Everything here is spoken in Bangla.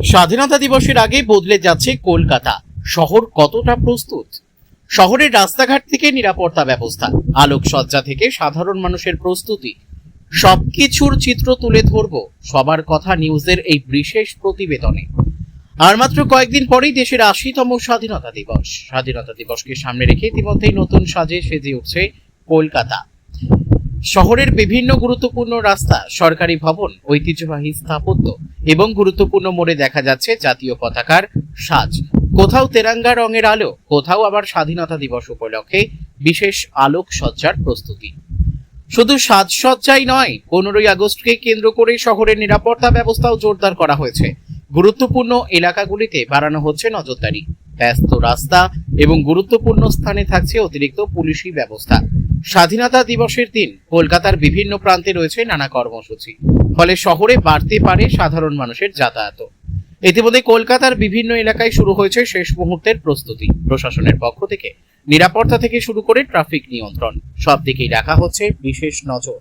স্বাধীনতা দিবসের আগে বদলে যাচ্ছে কলকাতা। শহর কতটা প্রস্তুত? শহরের রাস্তাঘাট থেকে নিরাপত্তা ব্যবস্থা, আলোকসজ্জা থেকে সাধারণ মানুষের প্রস্তুতি, সবকিছুর চিত্র তুলে ধরব সবার কথা নিউজের এই বিশেষ প্রতিবেদনে। আর মাত্র কয়েকদিন পরেই দেশের ৮০তম স্বাধীনতা দিবস। স্বাধীনতা দিবসকে সামনে রেখে ইতিমধ্যেই নতুন সাজে সেজে উঠছে কলকাতা। শহরের বিভিন্ন গুরুত্বপূর্ণ রাস্তা, সরকারি ভবন, ঐতিহ্যবাহী স্থাপত্য এবং গুরুত্বপূর্ণ মোড়ে দেখা যাচ্ছে জাতীয় পতাকার সাজ। কোথাও তেরাঙ্গা রঙের আলো, কোথাও আবার স্বাধীনতা দিবস উপলক্ষে বিশেষ আলোকসজ্জার প্রস্তুতি। শুধু সাজসজ্জাই নয়, 15ই আগস্টকে কেন্দ্র করে শহরের নিরাপত্তা ব্যবস্থাও জোরদার করা হয়েছে। গুরুত্বপূর্ণ এলাকাগুলিতে বাড়ানো হচ্ছে নজরদারি। ব্যস্ত রাস্তা এবং গুরুত্বপূর্ণ স্থানে থাকছে অতিরিক্ত পুলিশি ব্যবস্থা। স্বাধীনতা দিবসের দিন কলকাতার বিভিন্ন প্রান্তে রয়েছে নানা কর্মসূচি, ফলে শহরে বাড়তে পারে সাধারণ মানুষের যাতায়াত। ইতিমধ্যে কলকাতার বিভিন্ন এলাকায় শুরু হয়েছে শেষ মুহূর্তের প্রস্তুতি। প্রশাসনের পক্ষ থেকে নিরাপত্তা থেকে শুরু করে ট্রাফিক নিয়ন্ত্রণ, সব দিকেই রাখা হচ্ছে বিশেষ নজর।